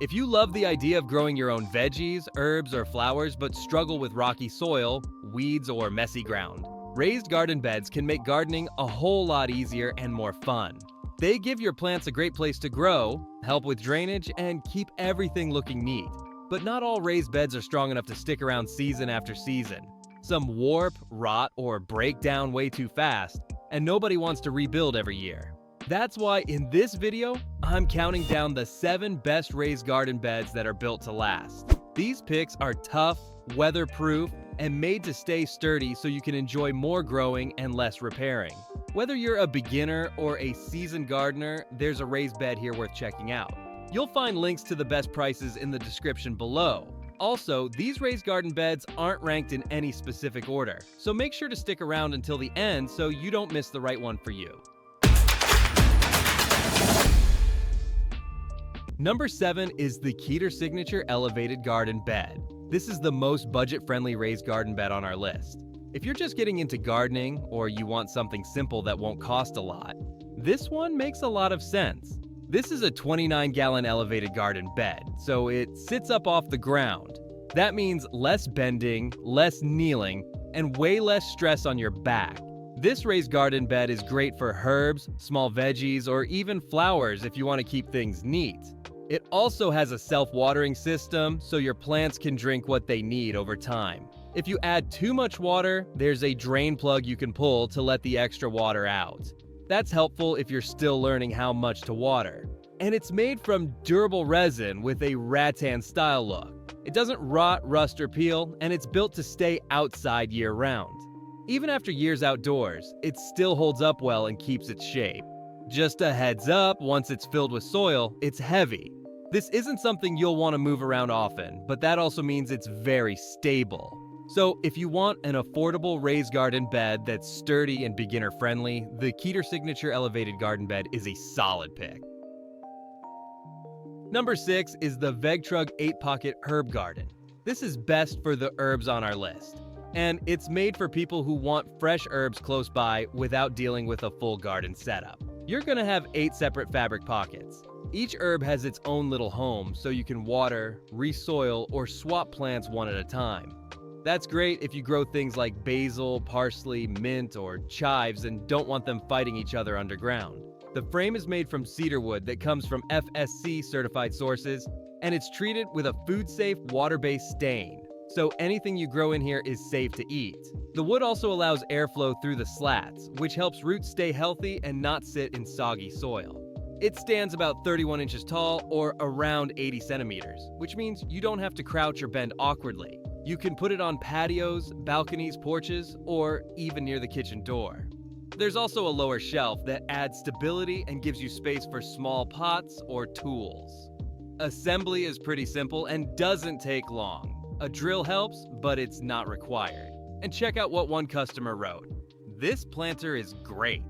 If you love the idea of growing your own veggies, herbs, or flowers but struggle with rocky soil, weeds, or messy ground, raised garden beds can make gardening a whole lot easier and more fun. They give your plants a great place to grow, help with drainage, and keep everything looking neat. But not all raised beds are strong enough to stick around season after season. Some warp, rot, or break down way too fast, and nobody wants to rebuild every year. That's why in this video, I'm counting down the 7 best raised garden beds that are built to last. These picks are tough, weatherproof, and made to stay sturdy so you can enjoy more growing and less repairing. Whether you're a beginner or a seasoned gardener, there's a raised bed here worth checking out. You'll find links to the best prices in the description below. Also, these raised garden beds aren't ranked in any specific order, so make sure to stick around until the end so you don't miss the right one for you. Number 7 is the Keter Signature Elevated Garden Bed. This is the most budget-friendly raised garden bed on our list. If you're just getting into gardening or you want something simple that won't cost a lot, this one makes a lot of sense. This is a 29-gallon elevated garden bed, so it sits up off the ground. That means less bending, less kneeling, and way less stress on your back. This raised garden bed is great for herbs, small veggies, or even flowers if you want to keep things neat. It also has a self-watering system, so your plants can drink what they need over time. If you add too much water, there's a drain plug you can pull to let the extra water out. That's helpful if you're still learning how much to water. And it's made from durable resin with a rattan-style look. It doesn't rot, rust, or peel, and it's built to stay outside year-round. Even after years outdoors, it still holds up well and keeps its shape. Just a heads up, once it's filled with soil, it's heavy. This isn't something you'll want to move around often, but that also means it's very stable. So if you want an affordable raised garden bed that's sturdy and beginner-friendly, the Keter Signature Elevated Garden Bed is a solid pick. Number 6 is the Vegtrug 8-Pocket Herb Garden. This is best for the herbs on our list, and it's made for people who want fresh herbs close by without dealing with a full garden setup. You're going to have 8 separate fabric pockets. Each herb has its own little home, so you can water, resoil, or swap plants one at a time. That's great if you grow things like basil, parsley, mint, or chives and don't want them fighting each other underground. The frame is made from cedar wood that comes from FSC certified sources, and it's treated with a food-safe, water-based stain, so anything you grow in here is safe to eat. The wood also allows airflow through the slats, which helps roots stay healthy and not sit in soggy soil. It stands about 31 inches tall or around 80 centimeters, which means you don't have to crouch or bend awkwardly. You can put it on patios, balconies, porches, or even near the kitchen door. There's also a lower shelf that adds stability and gives you space for small pots or tools. Assembly is pretty simple and doesn't take long. A drill helps, but it's not required. And check out what one customer wrote. "This planter is great.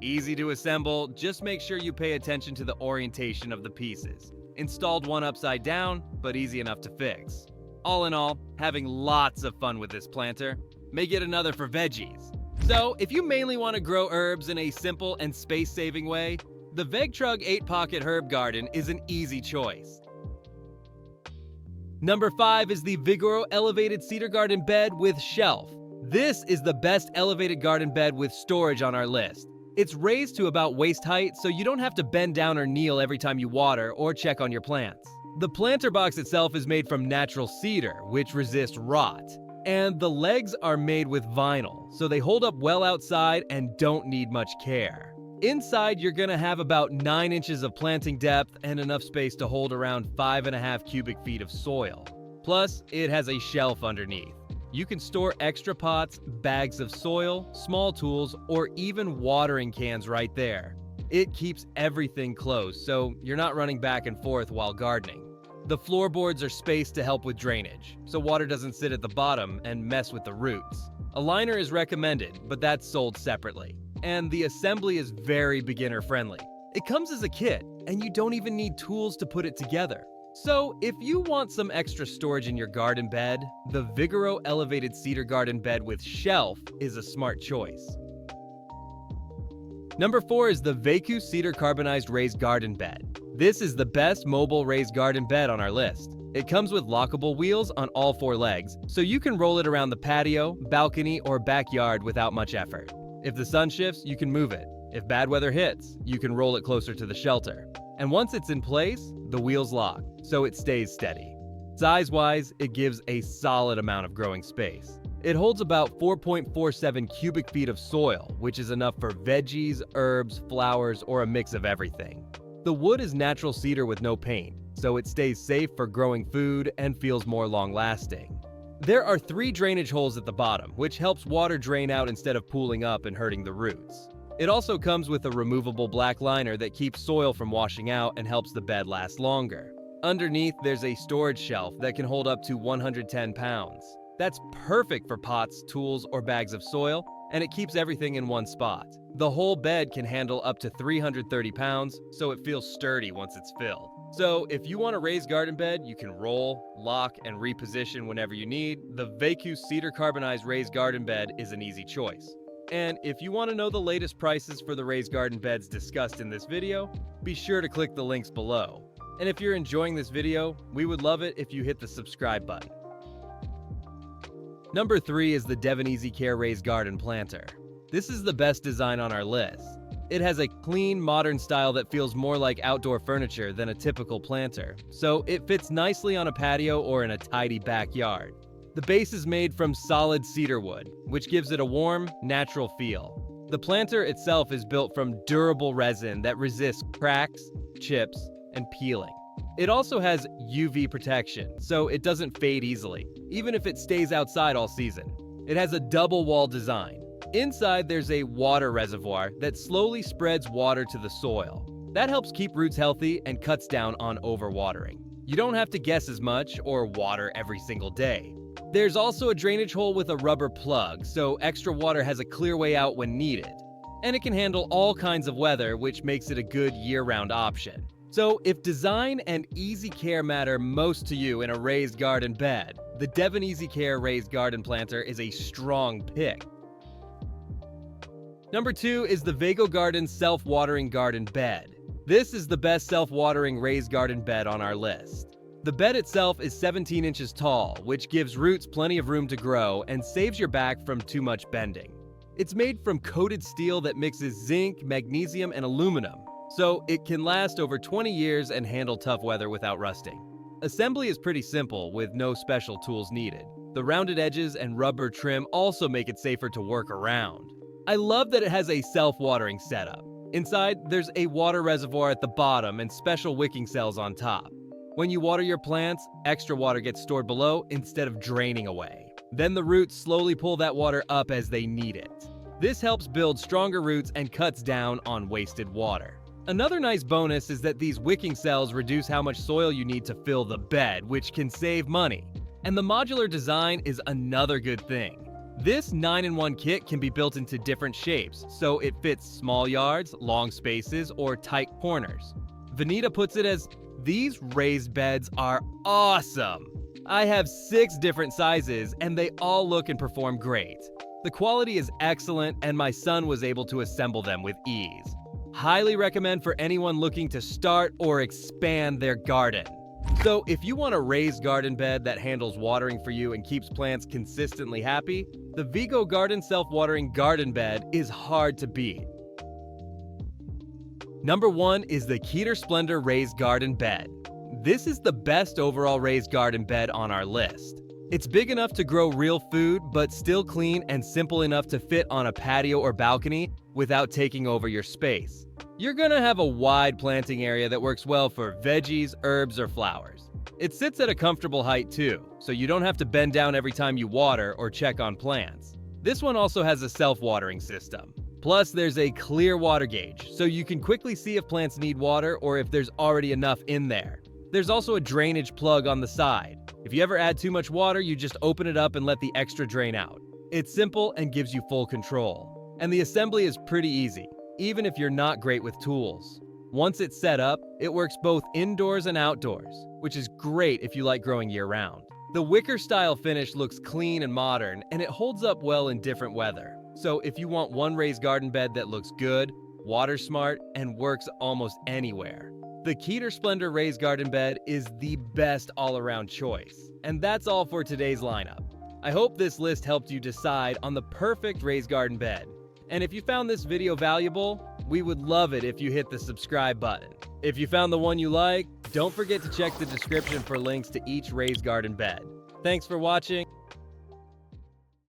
Easy to assemble, just make sure you pay attention to the orientation of the pieces. Installed one upside down, but easy enough to fix." All in all, having lots of fun with this planter. May get another for veggies. So, if you mainly want to grow herbs in a simple and space-saving way, the Vegtrug 8-Pocket Herb Garden is an easy choice. Number 5 is the Vigoro Elevated Cedar Garden Bed with Shelf. This is the best elevated garden bed with storage on our list. It's raised to about waist height, so you don't have to bend down or kneel every time you water or check on your plants. The planter box itself is made from natural cedar, which resists rot. And the legs are made with vinyl, so they hold up well outside and don't need much care. Inside, you're gonna have about 9 inches of planting depth and enough space to hold around 5.5 cubic feet of soil. Plus, it has a shelf underneath. You can store extra pots, bags of soil, small tools, or even watering cans right there. It keeps everything close, so you're not running back and forth while gardening. The floorboards are spaced to help with drainage, so water doesn't sit at the bottom and mess with the roots. A liner is recommended, but that's sold separately. And the assembly is very beginner-friendly. It comes as a kit, and you don't even need tools to put it together. So, if you want some extra storage in your garden bed, the Vigoro Elevated Cedar Garden Bed with Shelf is a smart choice. Number 4 is the Veku Cedar Carbonized Raised Garden Bed. This is the best mobile raised garden bed on our list. It comes with lockable wheels on all 4 legs, so you can roll it around the patio, balcony, or backyard without much effort. If the sun shifts, you can move it. If bad weather hits, you can roll it closer to the shelter. And once it's in place, the wheels lock, so it stays steady. Size-wise, it gives a solid amount of growing space. It holds about 4.47 cubic feet of soil, which is enough for veggies, herbs, flowers, or a mix of everything. The wood is natural cedar with no paint, so it stays safe for growing food and feels more long-lasting. There are 3 drainage holes at the bottom, which helps water drain out instead of pooling up and hurting the roots. It also comes with a removable black liner that keeps soil from washing out and helps the bed last longer. Underneath, there's a storage shelf that can hold up to 110 pounds. That's perfect for pots, tools, or bags of soil, and it keeps everything in one spot. The whole bed can handle up to 330 pounds, so it feels sturdy once it's filled. So if you want a raised garden bed you can roll, lock, and reposition whenever you need, the Vacu Cedar Carbonized Raised Garden Bed is an easy choice. And if you want to know the latest prices for the raised garden beds discussed in this video, be sure to click the links below. And if you're enjoying this video, we would love it if you hit the subscribe button. Number 3 is the Devon Easy Care Raised Garden Planter. This is the best design on our list. It has a clean, modern style that feels more like outdoor furniture than a typical planter, so it fits nicely on a patio or in a tidy backyard. The base is made from solid cedar wood, which gives it a warm, natural feel. The planter itself is built from durable resin that resists cracks, chips, and peeling. It also has UV protection, so it doesn't fade easily, even if it stays outside all season. It has a double wall design. Inside, there's a water reservoir that slowly spreads water to the soil. That helps keep roots healthy and cuts down on overwatering. You don't have to guess as much or water every single day. There's also a drainage hole with a rubber plug, so extra water has a clear way out when needed. And it can handle all kinds of weather, which makes it a good year-round option. So if design and easy care matter most to you in a raised garden bed, the Devon Easy Care Raised Garden Planter is a strong pick. Number 2 is the Vago Garden Self-Watering Garden Bed. This is the best self-watering raised garden bed on our list. The bed itself is 17 inches tall, which gives roots plenty of room to grow and saves your back from too much bending. It's made from coated steel that mixes zinc, magnesium, and aluminum, so it can last over 20 years and handle tough weather without rusting. Assembly is pretty simple with no special tools needed. The rounded edges and rubber trim also make it safer to work around. I love that it has a self-watering setup. Inside, there's a water reservoir at the bottom and special wicking cells on top. When you water your plants, extra water gets stored below instead of draining away. Then the roots slowly pull that water up as they need it. This helps build stronger roots and cuts down on wasted water. Another nice bonus is that these wicking cells reduce how much soil you need to fill the bed, which can save money. And the modular design is another good thing. This 9-in-1 kit can be built into different shapes, so it fits small yards, long spaces, or tight corners. Vanita puts it as, "These raised beds are awesome. I have 6 different sizes, and they all look and perform great. The quality is excellent, and my son was able to assemble them with ease. Highly recommend for anyone looking to start or expand their garden." So if you want a raised garden bed that handles watering for you and keeps plants consistently happy, the Vago Garden Self-Watering Garden Bed is hard to beat. Number 1 is the Keter Splendor Raised Garden Bed. This is the best overall raised garden bed on our list. It's big enough to grow real food, but still clean and simple enough to fit on a patio or balcony without taking over your space. You're gonna have a wide planting area that works well for veggies, herbs, or flowers. It sits at a comfortable height too, so you don't have to bend down every time you water or check on plants. This one also has a self-watering system. Plus, there's a clear water gauge, so you can quickly see if plants need water or if there's already enough in there. There's also a drainage plug on the side. If you ever add too much water, you just open it up and let the extra drain out. It's simple and gives you full control. And the assembly is pretty easy, even if you're not great with tools. Once it's set up, it works both indoors and outdoors, which is great if you like growing year-round. The wicker-style finish looks clean and modern, and it holds up well in different weather. So if you want one raised garden bed that looks good, water smart, and works almost anywhere, The Keter Splendor raised garden bed is the best all-around choice. And that's all for today's lineup. I hope this list helped you decide on the perfect raised garden bed. And if you found this video valuable, we would love it if you hit the subscribe button. If you found the one you like, don't forget to check the description for links to each raised garden bed. Thanks for watching.